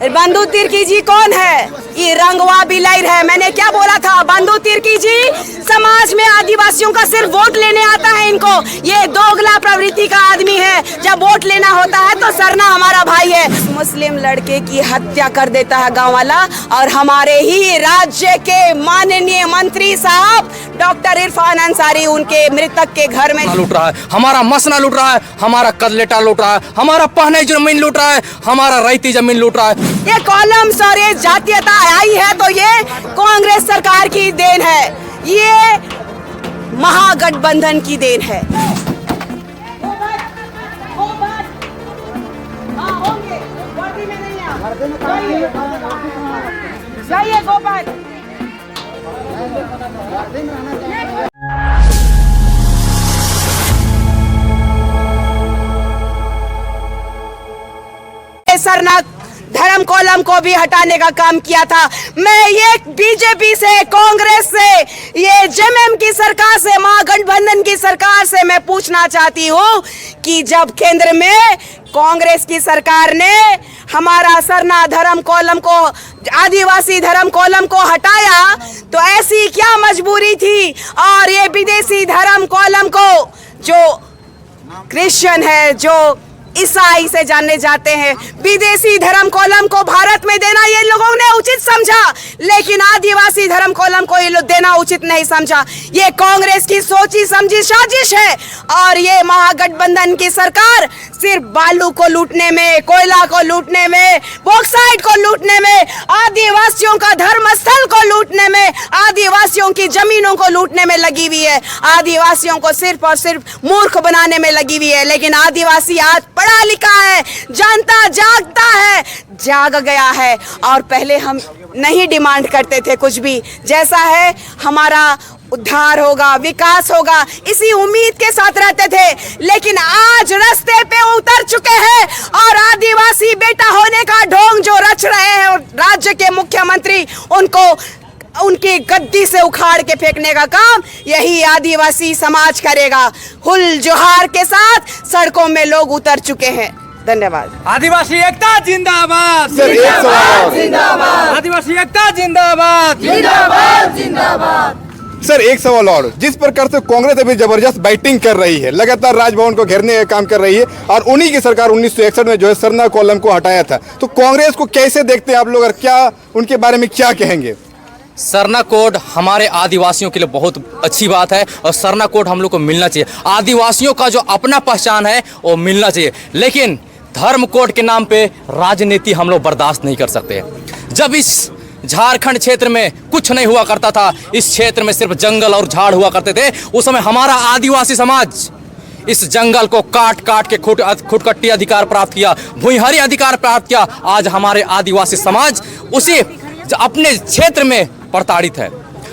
बंधु तिर्की जी कौन है? ये रंगवा बिलाइर है। मैंने क्या बोला था? बंधु तिर्की जी समाज में आदिवासियों का सिर्फ वोट लेने आता है इनको। ये दोगला प्रवृत्ति का आदमी है। जब वोट लेना होता है तो सरना हमारा भाई है। मुस्लिम लड़के की हत्या कर देता है गांव वाला, और हमारे ही राज्य के माननीय मंत्री साहब डॉक्टर इरफान अंसारी उनके मृतक के घर में लूट रहा है, हमारा मसना लूट रहा है, हमारा कदलेटा लूट रहा है, हमारा पहने जमीन लूट रहा है, हमारा रैती जमीन लूट रहा है। ये कॉलम्स और ये जातीयता आई है तो ये कांग्रेस सरकार की देन है, ये महागठबंधन की देन है। सरना धर्म कॉलम को भी हटाने का काम किया था। मैं ये बीजेपी से, कांग्रेस से, ये जेएमएम की सरकार से, महागठबंधन की सरकार से मैं पूछना चाहती हूँ कि जब केंद्र में कांग्रेस की सरकार ने हमारा सरना धर्म कॉलम को, आदिवासी धर्म कॉलम को हटाया तो ऐसी क्या मजबूरी थी? और ये विदेशी धर्म कॉलम को, जो क्रिश्चियन है, जो ईसाई से जाने जाते हैं, विदेशी धर्म कॉलम को भारत में देना ये लोगों ने उचित समझा, लेकिन आदिवासी धर्म कॉलम को ये लोग देना उचित नहीं समझा। ये कांग्रेस की सोची समझी साजिश है। और ये महागठबंधन की सरकार सिर्फ बालू को लूटने में, कोयला को लूटने में, बॉक्साइट को लूटने में, आदिवासियों का धर्म स्थल को लूटने में, आदिवासियों की जमीनों को लूटने में लगी हुई है। आदिवासियों को सिर्फ और सिर्फ मूर्ख बनाने में लगी हुई है। लेकिन आदिवासी आज पढ़ा लिखा है, जानता जागता है, जाग गया है। और पहले हम नहीं डिमांड करते थे कुछ भी, जैसा है हमारा उद्धार होगा, विकास होगा, इसी उम्मीद के साथ रहते थे। लेकिन आज रास्ते पे उतर चुके हैं और आदिवासी बेटा होने का ढोंग जो रच रहे हैं, और राज्य के मुख्यमंत्री उनको उनकी गद्दी से उखाड़ के फेंकने का काम यही आदिवासी समाज करेगा। हुल जोहार के साथ सड़कों में लोग उतर चुके हैं। धन्यवाद। आदिवासी एकता जिंदाबाद। सर एक सवाल। जिंदाबाद। आदिवासी एकता जिंदाबाद। जिंदाबाद। जिंदाबाद। सर एक सवाल और, जिस प्रकार से कांग्रेस अभी जबरदस्त बैटिंग कर रही है, लगातार राजभवन को घेरने का काम कर रही है, और उन्हीं की सरकार 1961 में जो है सरना कॉलम को हटाया था, तो कांग्रेस को कैसे देखते हैं आप लोग और क्या उनके बारे में क्या कहेंगे? सरना कोड हमारे आदिवासियों के लिए बहुत अच्छी बात है और सरना कोड हम लोग को मिलना चाहिए। आदिवासियों का जो अपना पहचान है वो मिलना चाहिए, लेकिन धर्म कोड के नाम पे राजनीति हम लोग बर्दाश्त नहीं कर सकते। जब इस झारखंड क्षेत्र में कुछ नहीं हुआ करता था, इस क्षेत्र में सिर्फ जंगल और झाड़ हुआ करते थे, उस समय हमारा आदिवासी समाज इस जंगल को काट काट के खुदकट्टी अधिकार प्राप्त किया, भूमिहारी अधिकार प्राप्त किया। आज हमारे आदिवासी समाज उसी अपने क्षेत्र में प्रताड़ित है।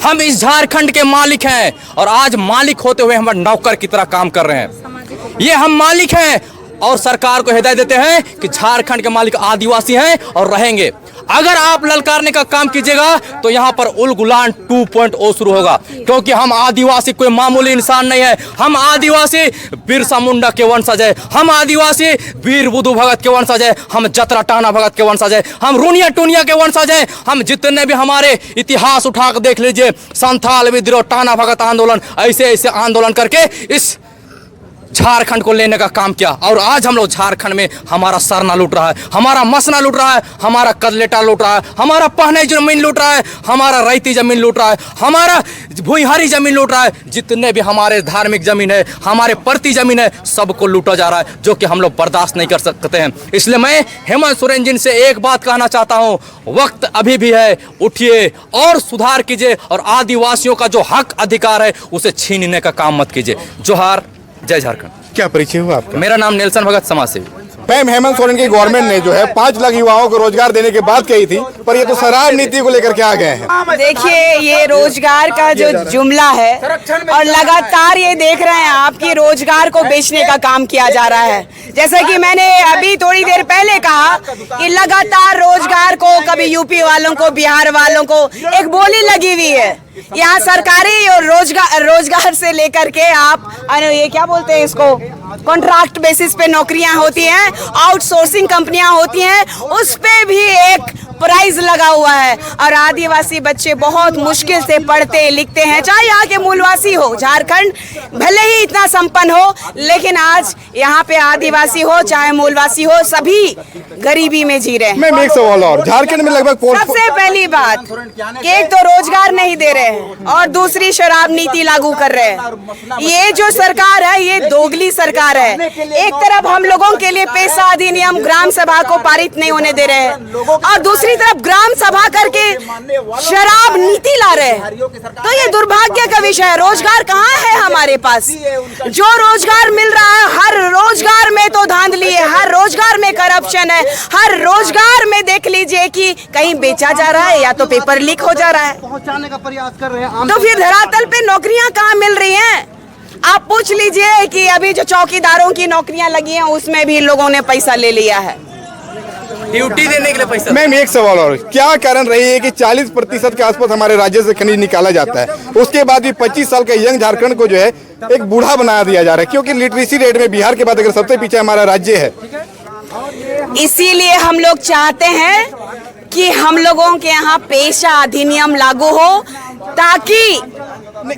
हम इस झारखंड के मालिक हैं और आज मालिक होते हुए हम नौकर की तरह काम कर रहे हैं। ये हम मालिक हैं और सरकार को हिदायत देते हैं कि झारखंड के मालिक आदिवासी हैं और रहेंगे। अगर आप ललकारने का काम कीजिएगा तो यहाँ पर उलगुलान 2.0 शुरू होगा, क्योंकि हम आदिवासी कोई मामूली इंसान नहीं है। हम आदिवासी बिरसा मुंडा के वंशज है, हम आदिवासी वीर बुद्धू भगत के वंशज है, हम जतरा टाना भगत के वंशज है, हम रूनिया टूनिया के वंशज है। हम जितने भी हमारे इतिहास उठा कर देख लीजिए, संथाल विद्रोह, टाना भगत आंदोलन, ऐसे ऐसे आंदोलन करके इस झारखंड को लेने का काम किया। और आज हम लोग झारखंड में हमारा सरना लूट रहा है, हमारा मसना लूट रहा है, हमारा कदलेटा लूट रहा है, हमारा पहने जमीन लूट रहा है, हमारा रैती जमीन लूट रहा है, हमारा भूमिहारी जमीन लूट रहा है। जितने भी हमारे धार्मिक जमीन है, हमारे प्रति जमीन है, सबको लूटा जा रहा है, जो कि हम लोग बर्दाश्त नहीं कर सकते हैं। इसलिए मैं हेमंत सोरेन जी से एक बात कहना चाहता हूँ, वक्त अभी भी है, उठिए और सुधार कीजिए और आदिवासियों का जो हक अधिकार है उसे छीनने का काम मत कीजिए। जोहार, जय झारखंड। क्या परिचय हुआ आपका? मेरा नाम नेल्सन भगत, समाज सेवी। मैम, हेमंत सोरेन की गवर्नमेंट ने जो है 5 लाख युवाओं को रोजगार देने की बात कही थी, पर ये तो शराब नीति को लेकर के आ गए हैं। देखिए, ये रोजगार का जो जुमला है और लगातार ये देख रहे हैं आपकी रोजगार को बेचने का काम किया जा रहा है। जैसा कि मैंने अभी थोड़ी देर पहले कहा कि लगातार रोजगार को, कभी यूपी वालों को, बिहार वालों को एक बोली लगी हुई है यहाँ सरकारी और रोजगार से लेकर के आप ये क्या बोलते हैं इसको, कॉन्ट्रैक्ट बेसिस पे नौकरियां होती हैं, आउटसोर्सिंग कंपनियां होती हैं, उस पे भी एक प्राइज लगा हुआ है। और आदिवासी बच्चे बहुत मुश्किल से पढ़ते लिखते हैं, चाहे यहाँ के मूलवासी हो, झारखंड भले ही इतना संपन्न हो, लेकिन आज यहाँ पे आदिवासी हो चाहे मूलवासी हो, सभी गरीबी में जी रहे हैं। मैम एक सवाल और, झारखंड में लगभग सबसे पहली बात कि एक तो रोजगार नहीं दे रहे हैं और दूसरी शराब नीति लागू कर रहे हैं। ये जो सरकार है ये दोगली सरकार है। एक तरफ हम लोगों के लिए पेशा अधिनियम ग्राम सभा को पारित नहीं होने दे रहे हैं और दूसरी तरफ ग्राम सभा करके शराब नीति ला रहे हैं। तो ये दुर्भाग्य का विषय है। रोजगार कहाँ है हमारे पास? जो रोजगार मिल रहा है हर रोजगार में तो धांधली है, हर रोजगार में करप्शन है, हर रोजगार में देख लीजिए कि कहीं बेचा जा रहा है या तो पेपर लीक हो जा रहा है, पहुंचाने का प्रयास कर रहे हैं। तो फिर धरातल पे नौकरियां कहाँ मिल रही हैं? आप पूछ लीजिए कि अभी जो चौकीदारों की नौकरियां लगी हैं उसमें भी लोगों ने पैसा ले लिया है, ड्यूटी देने के लिए पैसा। मैम एक सवाल और, क्या कारण रही है कि 40% के आसपास हमारे राज्य से खनिज निकाला जाता है, उसके बाद भी 25 साल के यंग झारखंड को जो है एक बूढ़ा बना दिया जा रहा है? क्योंकि लिटरेसी रेट में बिहार के बाद अगर सबसे पीछे हमारा राज्य है। इसीलिए हम लोग चाहते हैं कि हम लोगों के यहाँ पेशा अधिनियम लागू हो, ताकि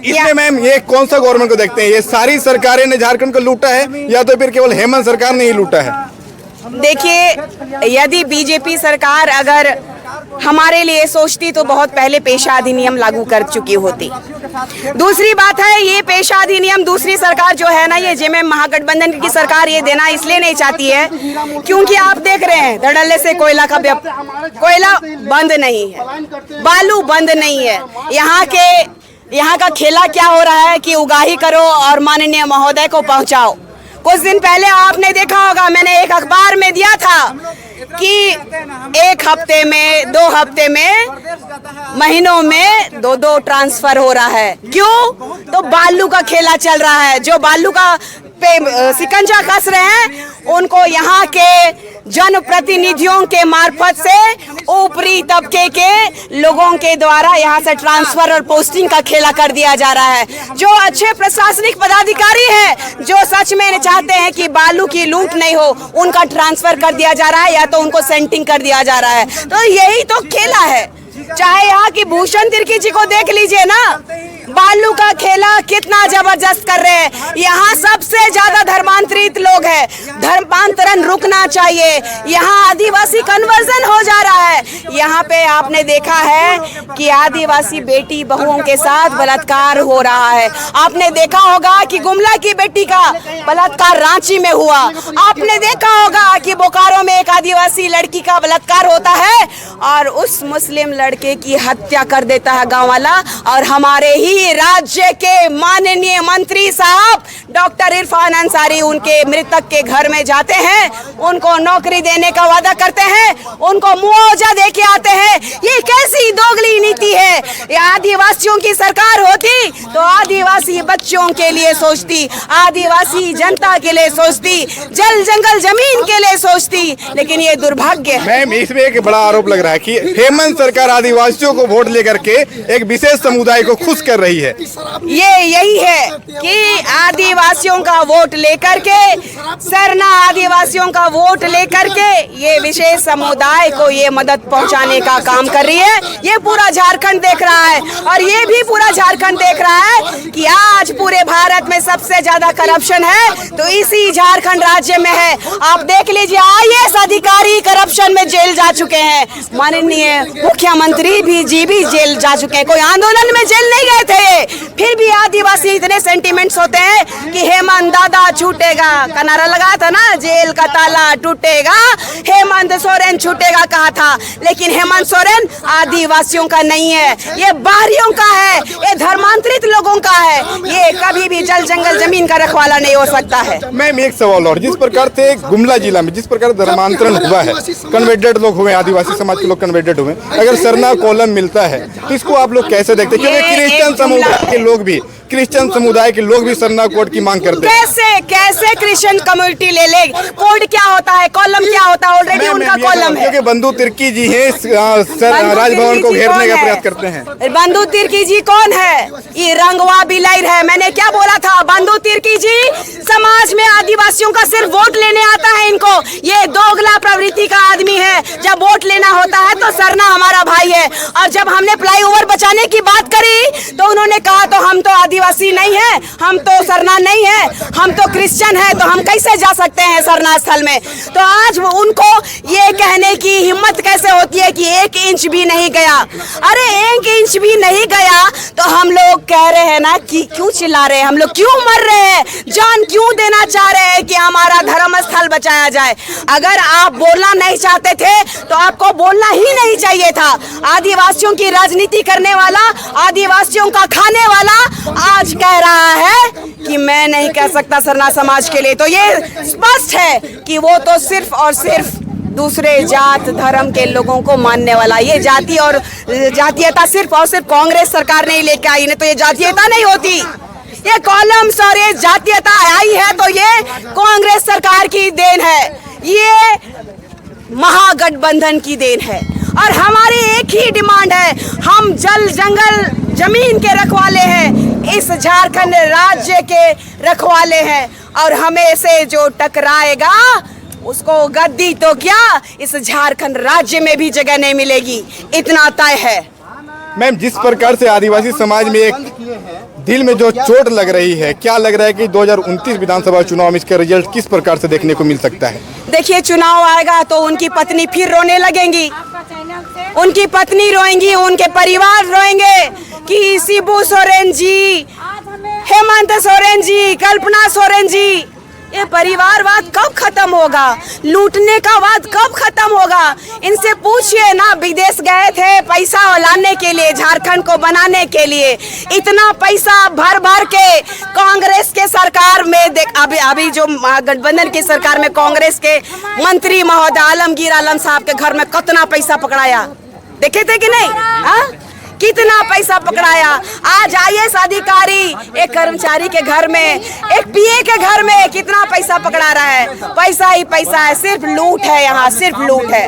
इसमें मैम ये कौन सा गवर्नमेंट को देखते हैं, ये सारी सरकारें ने झारखंड को लूटा है या तो फिर केवल हेमंत सरकार ने ही लूटा है? देखिए, यदि बीजेपी सरकार अगर हमारे लिए सोचती तो बहुत पहले पेशा अधिनियम लागू कर चुकी होती। दूसरी बात है, ये पेशा अधिनियम दूसरी सरकार जो है ना, ये जेएमएम महागठबंधन की सरकार ये देना इसलिए नहीं चाहती है क्योंकि आप देख रहे हैं धड़ल्ले से कोयला बंद नहीं है, बालू बंद नहीं है। यहाँ का खेला क्या हो रहा है कि उगाही करो और माननीय महोदय को पहुंचाओ। कुछ दिन पहले आपने देखा होगा, मैंने एक अखबार में दिया था कि 1 हफ्ते में 2 हफ्ते में महीनों में 2 ट्रांसफर हो रहा है। क्यों? तो बालू का खेला चल रहा है। जो बालू का पे सिकंजा कस रहे हैं उनको यहाँ के जनप्रतिनिधियों के मार्फत से ऊपरी तबके के लोगों के द्वारा यहाँ से ट्रांसफर और पोस्टिंग का खेला कर दिया जा रहा है। जो अच्छे प्रशासनिक पदाधिकारी हैं, जो सच में चाहते हैं कि बालू की लूट नहीं हो, उनका ट्रांसफर कर दिया जा रहा है या तो उनको सेंटिंग कर दिया जा रहा है। तो यही तो खेला है। चाहे यहाँ की भूषण तिर्की जी को देख लीजिए ना, बालू का खेला कितना जबरदस्त कर रहे हैं। यहाँ सबसे ज्यादा धर्मांतरित लोग हैं, धर्मांतरण रुकना चाहिए। यहाँ आदिवासी कन्वर्जन हो जा रहा है। यहाँ पे आपने देखा है कि आदिवासी बेटी बहुओं के साथ बलात्कार हो रहा है। आपने देखा होगा कि गुमला की बेटी का बलात्कार रांची में हुआ। आपने देखा होगा कि बोकारो में एक आदिवासी लड़की का बलात्कार होता है और उस मुस्लिम लड़के की हत्या कर देता है गाँव वाला। और हमारे ही राज्य के माननीय मंत्री साहब डॉक्टर इरफान अंसारी उनके मृतक के घर में जाते हैं, उनको नौकरी देने का वादा करते हैं, उनको मुआवजा दे के आते हैं। ये कैसी दोगली नीति है? ये आदिवासियों की सरकार होती तो आदिवासी बच्चों के लिए सोचती, आदिवासी जनता के लिए सोचती, जल जंगल जमीन के लिए सोचती, लेकिन ये दुर्भाग्य है। मैम इसमें एक बड़ा आरोप लग रहा है कि हेमंत सरकार आदिवासियों को वोट लेकर के एक विशेष समुदाय को खुश कर रही है। ये यही है कि आदिवासियों का वोट लेकर के, सरना आदिवासियों का वोट लेकर के ये विशेष समुदाय को ये मदद पहुंचाने का काम कर रही है। ये पूरा झारखंड देख रहा है और ये भी पूरा झारखंड देख रहा है कि आज पूरे भारत में सबसे ज्यादा करप्शन है तो इसी झारखंड राज्य में है। आप देख लीजिए, आईएएस अधिकारी करप्शन में जेल जा चुके हैं, माननीय मुख्यमंत्री भी जेल जा चुके हैं। कोई आंदोलन में जेल नहीं गए थे, फिर भी आदिवासी इतने सेंटिमेंट्स होते हैं कि हेमंत दादा छूटेगा का नारा लगा था ना, जेल का ताला टूटेगा, हेमंत सोरेन छूटेगा कहा था। लेकिन हेमंत सोरेन आदिवासियों का नहीं है, ये बाहरियों का है, ये धर्मांतरित लोगों का है। ये कभी भी जल जंगल जमीन का रखवाला नहीं हो सकता है। मैम एक सवाल और, जिस प्रकार से गुमला जिला में जिस प्रकार धर्मांतरण हुआ है, कन्वर्टेड लोग हुए, आदिवासी समाज के लोग कन्वर्टेड हुए, अगर सरना कॉलम मिलता है तो इसको आप लोग कैसे देखते हैं? क्योंकि क्रिश्चियन समुदाय के लोग भी क्रिश्चियन समुदाय के लोग भी सरना कोड की मांग करते हैं। कैसे कैसे क्रिश्चियन कम्युनिटी ले ले? कोड क्या होता है, कॉलम क्या होता है? ऑलरेडी उनका कॉलम है। क्योंकि बंधु तिर्की जी हैं, राजभवन को घेरने का प्रयास करते हैं। बंधु तिर्की जी कौन है? ये रंगवा बिलाइर है। मैंने क्या बोला था? बंधु तिर्की जी समाज में आदिवासियों का सिर्फ वोट लेने आता है। इनको ये दोगला प्रवृत्ति का आदमी है। जब वोट लेना होता है तो सरना हमारा भाई है। और जब हमने फ्लाईओवर बचाने की बात करी तो उन्होंने कहा तो हम तो आदिवासी नहीं है, हम तो सरना नहीं है, हम तो क्रिश्चियन है, तो हम कैसे जा सकते हैं सरना स्थल में? तो आज उनको ये कहने की हिम्मत कैसे होती है कि 1 इंच भी नहीं गया? अरे 1 इंच भी नहीं गया तो हम लोग कह रहे हैं ना कि क्यों चिल्ला रहे हैं, हम लोग क्यों मर रहे हैं, जान क्यों देना चाह रहे हैं कि हमारा धर्म स्थल बचाया जाए? अगर आप बोलना नहीं चाहते थे तो आपको बोलना ही नहीं चाहिए था। आदिवासियों की राजनीति करने वाला, आदिवासियों का खाने वाला आज कह रहा है कि मैं नहीं कह सकता सरना समाज के लिए। तो ये स्पष्ट है कि वो तो सिर्फ और सिर्फ दूसरे जात धर्म के लोगों को मानने वाला। ये जाति और जातीयता सिर्फ और सिर्फ कांग्रेस सरकार नहीं लेके आई, नहीं तो ये जातीयता नहीं होती। ये कॉलम्स और ये जातीयता आई है तो ये कांग्रेस सरकार की देन है, ये महागठबंधन की देन है। और हमारी एक ही डिमांड है, हम जल जंगल जमीन के रखवाले हैं, इस झारखंड राज्य के रखवाले हैं। और हमें से जो टकराएगा उसको गद्दी तो क्या, इस झारखंड राज्य में भी जगह नहीं मिलेगी, इतना तय है। मैम, जिस प्रकार से आदिवासी समाज में एक दिल में जो चोट लग रही है, क्या लग रहा है कि 2029 विधानसभा चुनाव में इसका रिजल्ट किस प्रकार से देखने को मिल सकता है? देखिए, चुनाव आएगा तो उनकी पत्नी फिर रोने लगेंगी, उनकी पत्नी रोएंगी, उनके परिवार रोएंगे कि शिबू सोरेन जी, हेमंत सोरेन जी, कल्पना सोरेन जी, ये परिवारवाद कब खत्म होगा? लूटने का वाद कब खत्म होगा? इनसे पूछिए ना, विदेश गए थे पैसा लाने के लिए, झारखंड को बनाने के लिए। इतना पैसा भर भर के कांग्रेस के सरकार में अभी जो गठबंधन की सरकार में कांग्रेस के मंत्री महोदय आलमगीर आलम साहब के घर में कितना पैसा पकड़ाया, देखे थे कि नहीं? हाँ, कितना पैसा पकड़ाया। आज IAS अधिकारी एक कर्मचारी के घर में, एक PA के घर में कितना पैसा पकड़ा रहा है? पैसा ही पैसा है, सिर्फ लूट है, यहाँ सिर्फ लूट है।